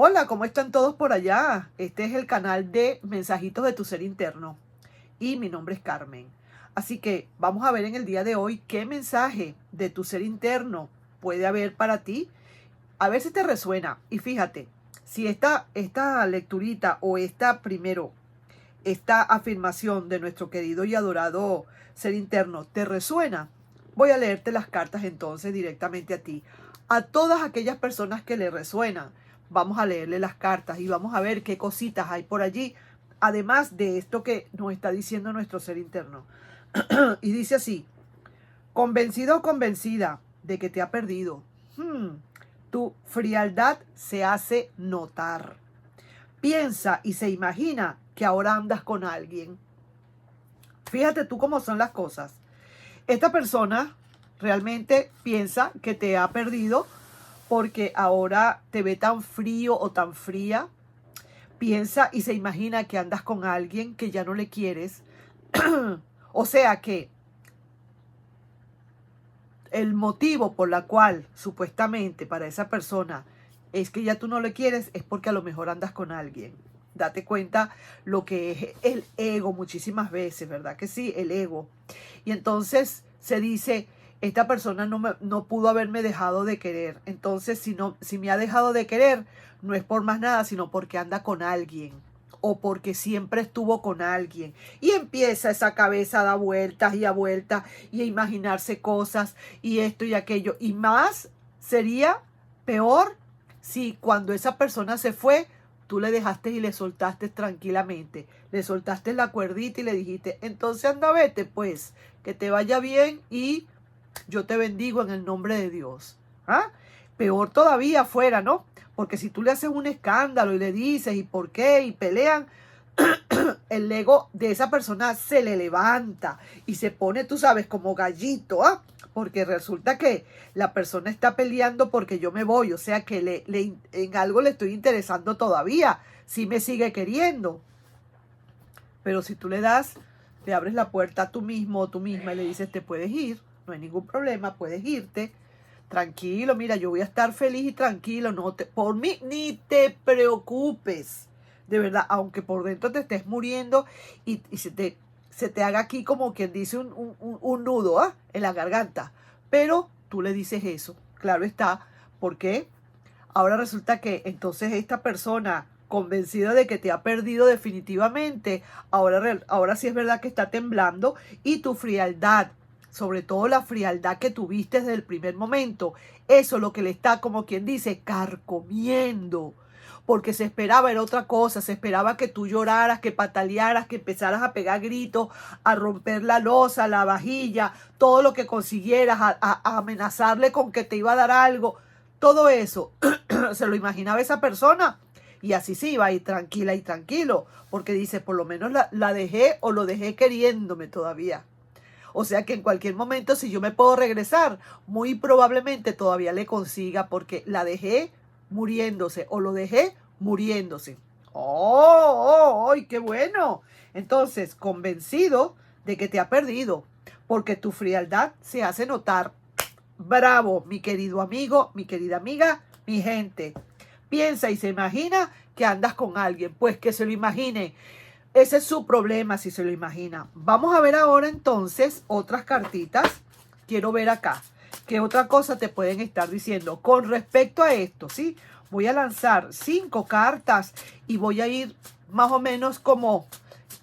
Hola, ¿cómo están todos por allá? Este es el canal de Mensajitos de tu Ser Interno y mi nombre es Carmen. Así que vamos a ver en el día de hoy qué mensaje de tu ser interno puede haber para ti. A ver si te resuena. Y fíjate, si esta lecturita o esta afirmación de nuestro querido y adorado ser interno te resuena, voy a leerte las cartas entonces directamente a ti. A todas aquellas personas que le resuenan, vamos a leerle las cartas y vamos a ver qué cositas hay por allí, además de esto que nos está diciendo nuestro ser interno. Y dice así: convencido o convencida de que te ha perdido. Tu frialdad se hace notar. Piensa y se imagina que ahora andas con alguien. Fíjate tú cómo son las cosas. Esta persona realmente piensa que te ha perdido porque ahora te ve tan frío o tan fría. Piensa y se imagina que andas con alguien que ya no le quieres. O sea que el motivo por la cual supuestamente para esa persona es que ya tú no le quieres es porque a lo mejor andas con alguien. Date cuenta lo que es el ego muchísimas veces, ¿verdad? Que sí, el ego. Y entonces se dice, esta persona no pudo haberme dejado de querer. Entonces, si me ha dejado de querer, no es por más nada, sino porque anda con alguien o porque siempre estuvo con alguien. Y empieza esa cabeza a dar vueltas y a vueltas y a imaginarse cosas y esto y aquello. Y más sería peor si cuando esa persona se fue, tú le dejaste y le soltaste tranquilamente. Le soltaste la cuerdita y le dijiste, entonces anda, vete pues, que te vaya bien y yo te bendigo en el nombre de Dios. ¿Ah? Peor todavía afuera, ¿no? Porque si tú le haces un escándalo y le dices y por qué y pelean, el ego de esa persona se le levanta y se pone, tú sabes, como gallito, ¿ah? Porque resulta que la persona está peleando porque yo me voy, o sea que en algo le estoy interesando todavía, si me sigue queriendo. Pero si tú le abres la puerta a tú mismo o tú misma y le dices, te puedes ir, no hay ningún problema, puedes irte, tranquilo, mira, yo voy a estar feliz y tranquilo, por mí ni te preocupes, de verdad, aunque por dentro te estés muriendo y se te haga aquí como quien dice un nudo, ¿ah? En la garganta, pero tú le dices eso, claro está, porque ahora resulta que entonces esta persona convencida de que te ha perdido definitivamente, ahora sí es verdad que está temblando y tu frialdad, sobre todo la frialdad que tuviste desde el primer momento, eso es lo que le está, como quien dice, carcomiendo. Porque se esperaba era otra cosa, se esperaba que tú lloraras, que patalearas, que empezaras a pegar gritos, a romper la loza, la vajilla, todo lo que consiguieras, a amenazarle con que te iba a dar algo. Todo eso se lo imaginaba esa persona y así se iba y tranquila y tranquilo, porque dice, por lo menos la dejé o lo dejé queriéndome todavía. O sea que en cualquier momento, si yo me puedo regresar, muy probablemente todavía le consiga porque la dejé muriéndose o lo dejé muriéndose. ¡Oh, ¡ay, qué bueno! Entonces, convencido de que te ha perdido, porque tu frialdad se hace notar. Bravo, mi querido amigo, mi querida amiga, mi gente. Piensa y se imagina que andas con alguien, pues que se lo imagine. Ese es su problema si se lo imagina. Vamos a ver ahora entonces otras cartitas. Quiero ver acá. ¿Qué otra cosa te pueden estar diciendo? Con respecto a esto, ¿sí? Voy a lanzar 5 cartas y voy a ir más o menos como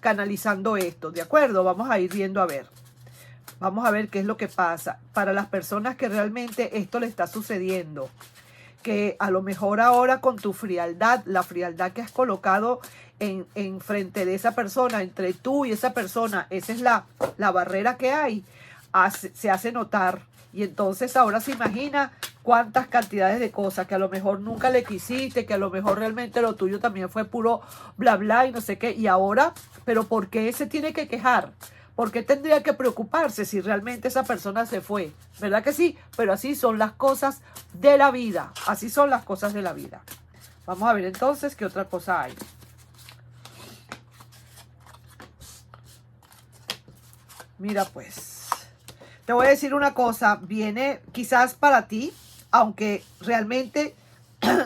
canalizando esto, ¿de acuerdo? Vamos a ir viendo a ver. Vamos a ver qué es lo que pasa. Para las personas que realmente esto le está sucediendo, que a lo mejor ahora con tu frialdad, la frialdad que has colocado en frente de esa persona, entre tú y esa persona, esa es la barrera que hay, se hace notar. Y entonces ahora se imagina cuántas cantidades de cosas que a lo mejor nunca le quisiste, que a lo mejor realmente lo tuyo también fue puro bla bla y no sé qué. Y ahora, pero ¿por qué se tiene que quejar? ¿Por qué tendría que preocuparse si realmente esa persona se fue? ¿Verdad que sí? Pero así son las cosas de la vida. Así son las cosas de la vida. Vamos a ver entonces qué otra cosa hay. Mira pues, te voy a decir una cosa. Viene quizás para ti, aunque realmente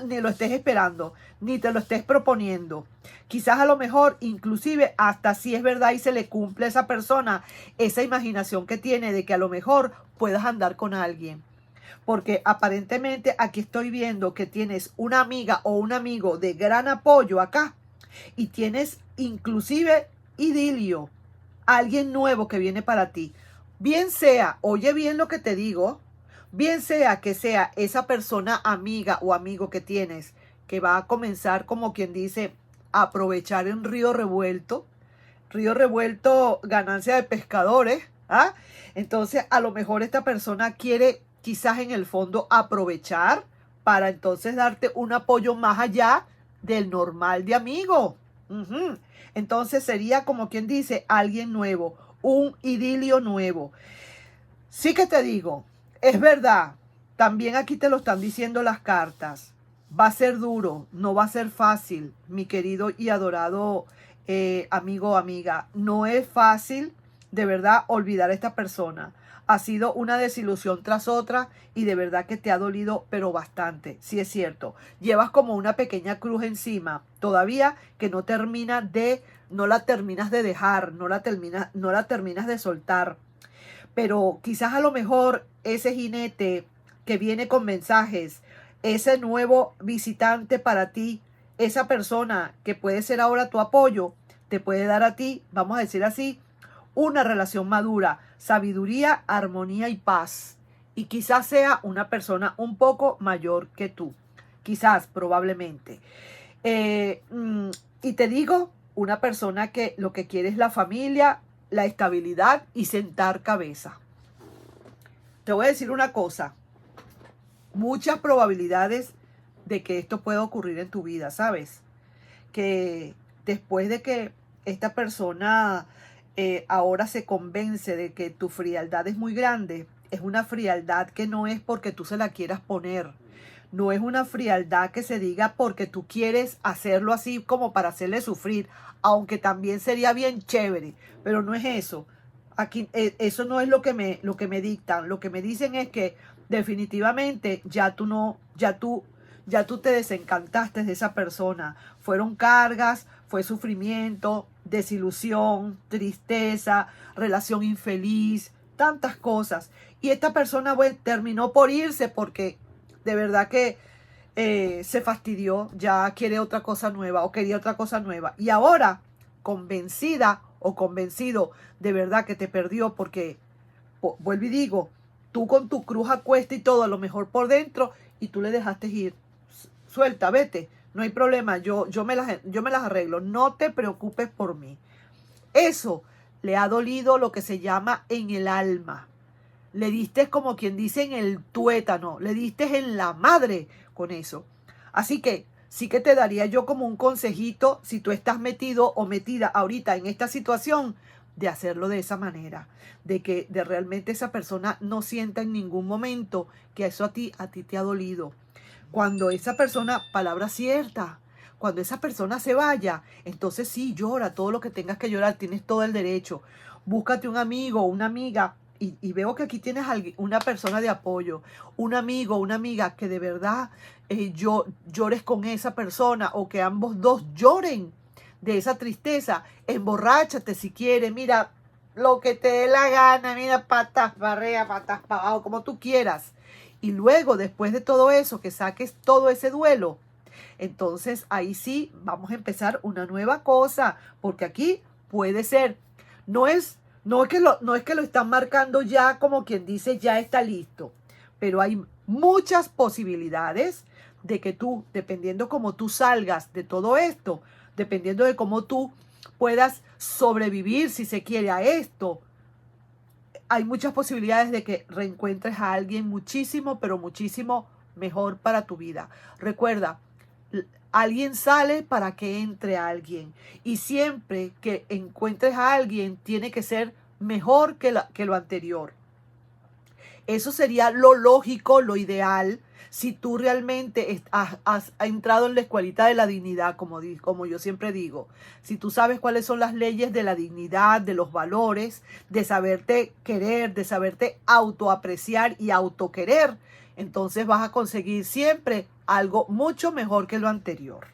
ni lo estés esperando, ni te lo estés proponiendo. Quizás a lo mejor, inclusive, hasta si es verdad y se le cumple a esa persona esa imaginación que tiene de que a lo mejor puedas andar con alguien. Porque aparentemente aquí estoy viendo que tienes una amiga o un amigo de gran apoyo acá. Y tienes inclusive idilio, alguien nuevo que viene para ti. Bien sea, oye bien lo que te digo, bien sea que sea esa persona amiga o amigo que tienes que va a comenzar, como quien dice, a aprovechar en río revuelto. Río revuelto, ganancia de pescadores. ¿Ah? Entonces, a lo mejor esta persona quiere quizás en el fondo aprovechar para entonces darte un apoyo más allá del normal de amigo. Ujú. Entonces sería como quien dice alguien nuevo, un idilio nuevo. Sí que te digo, es verdad, también aquí te lo están diciendo las cartas. Va a ser duro, no va a ser fácil, mi querido y adorado amigo o amiga. No es fácil, de verdad, olvidar a esta persona. Ha sido una desilusión tras otra y de verdad que te ha dolido, pero bastante. Sí es cierto. Llevas como una pequeña cruz encima, todavía que no no la terminas de dejar, no la terminas de soltar. Pero quizás a lo mejor ese jinete que viene con mensajes, ese nuevo visitante para ti, esa persona que puede ser ahora tu apoyo, te puede dar a ti, vamos a decir así, una relación madura, sabiduría, armonía y paz. Y quizás sea una persona un poco mayor que tú. Quizás, probablemente. Eh, mm, y te digo, una persona que lo que quiere es la familia, la estabilidad y sentar cabeza. Te voy a decir una cosa, muchas probabilidades de que esto pueda ocurrir en tu vida, ¿sabes? Que después de que esta persona ahora se convence de que tu frialdad es muy grande, es una frialdad que no es porque tú se la quieras poner, no es una frialdad que se diga porque tú quieres hacerlo así como para hacerle sufrir, aunque también sería bien chévere, pero no es eso. Aquí eso no es lo que me dictan. Lo que me dicen es que definitivamente ya tú te desencantaste de esa persona. Fueron cargas, fue sufrimiento, desilusión, tristeza, relación infeliz, tantas cosas. Y esta persona, bueno, terminó por irse porque de verdad que se fastidió, ya quiere otra cosa nueva o quería otra cosa nueva. Y ahora, convencida o convencido de verdad que te perdió porque, vuelvo y digo, tú con tu cruz a cuesta y todo, a lo mejor por dentro, y tú le dejaste ir. Suelta, vete, no hay problema, yo me las arreglo, no te preocupes por mí. Eso le ha dolido lo que se llama en el alma. Le diste como quien dice en el tuétano, le diste en la madre con eso. Así que sí que te daría yo como un consejito si tú estás metido o metida ahorita en esta situación de hacerlo de esa manera, de que de realmente esa persona no sienta en ningún momento que eso a ti te ha dolido. Cuando esa persona, palabra cierta, cuando esa persona se vaya, entonces sí, llora todo lo que tengas que llorar, tienes todo el derecho. Búscate un amigo o una amiga y veo que aquí tienes una persona de apoyo, un amigo, una amiga que de verdad llores con esa persona o que ambos dos lloren de esa tristeza. Emborráchate si quieres, mira, lo que te dé la gana, mira, patas para arriba, patas para abajo, como tú quieras. Y luego, después de todo eso, que saques todo ese duelo, entonces ahí sí vamos a empezar una nueva cosa, porque aquí puede ser, no es que lo están marcando ya como quien dice ya está listo, pero hay muchas posibilidades de que tú, dependiendo cómo tú salgas de todo esto, dependiendo de cómo tú puedas sobrevivir, si se quiere, a esto, hay muchas posibilidades de que reencuentres a alguien muchísimo, pero muchísimo mejor para tu vida. Recuerda, alguien sale para que entre alguien. Y siempre que encuentres a alguien, tiene que ser mejor que lo anterior. Eso sería lo lógico, lo ideal, Si tú realmente has entrado en la escuelita de la dignidad, como yo siempre digo, si tú sabes cuáles son las leyes de la dignidad, de los valores, de saberte querer, de saberte autoapreciar y autoquerer, entonces vas a conseguir siempre algo mucho mejor que lo anterior.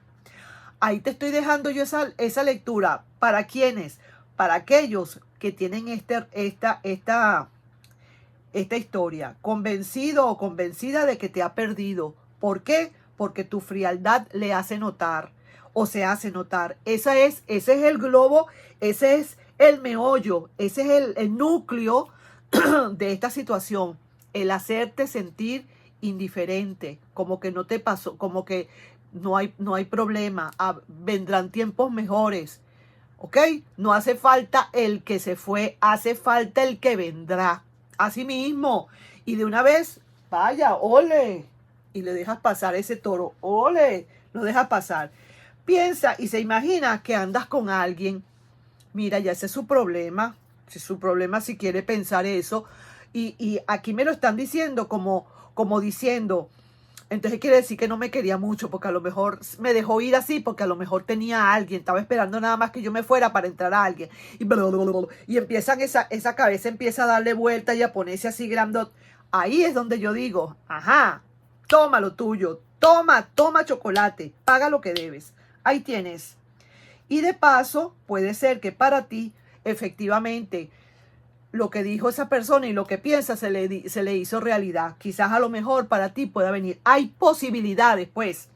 Ahí te estoy dejando yo esa lectura. ¿Para quiénes? Para aquellos que tienen esta historia, convencido o convencida de que te ha perdido. ¿Por qué? Porque tu frialdad le hace notar o se hace notar. Ese es el globo, ese es el meollo, ese es el núcleo de esta situación. El hacerte sentir indiferente, como que no te pasó, como que no hay problema, vendrán tiempos mejores. ¿Ok? No hace falta el que se fue, hace falta el que vendrá. Así mismo. Y de una vez, vaya, ole. Y le dejas pasar ese toro, ole. Lo dejas pasar. Piensa y se imagina que andas con alguien. Mira, ya ese es su problema. Ese es su problema si quiere pensar eso. Y aquí me lo están diciendo como diciendo... Entonces quiere decir que no me quería mucho, porque a lo mejor me dejó ir así, porque a lo mejor tenía a alguien, estaba esperando nada más que yo me fuera para entrar a alguien. Y empiezan esa cabeza empieza a darle vuelta y a ponerse así grande. Ahí es donde yo digo, ajá, toma lo tuyo, toma chocolate, paga lo que debes. Ahí tienes. Y de paso, puede ser que para ti, efectivamente, lo que dijo esa persona y lo que piensa se le hizo realidad. Quizás a lo mejor para ti pueda venir. Hay posibilidades, pues.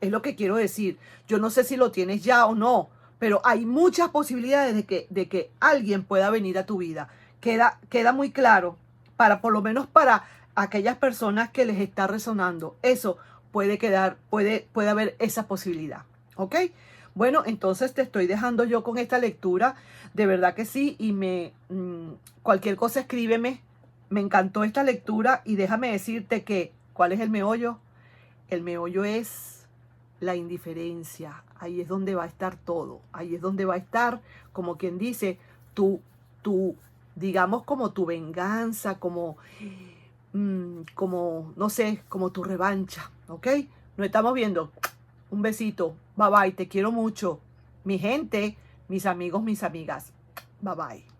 Es lo que quiero decir. Yo no sé si lo tienes ya o no, pero hay muchas posibilidades de que alguien pueda venir a tu vida. Queda muy claro, por lo menos para aquellas personas que les está resonando. Eso puede haber esa posibilidad. ¿Ok? Bueno, entonces te estoy dejando yo con esta lectura. De verdad que sí. Y cualquier cosa escríbeme. Me encantó esta lectura. Y déjame decirte que, ¿cuál es el meollo? El meollo es la indiferencia. Ahí es donde va a estar todo. Ahí es donde va a estar, como quien dice, digamos, como tu venganza, como, no sé, como tu revancha. ¿Ok? Nos estamos viendo. Un besito. Bye bye. Te quiero mucho. Mi gente, mis amigos, mis amigas. Bye bye.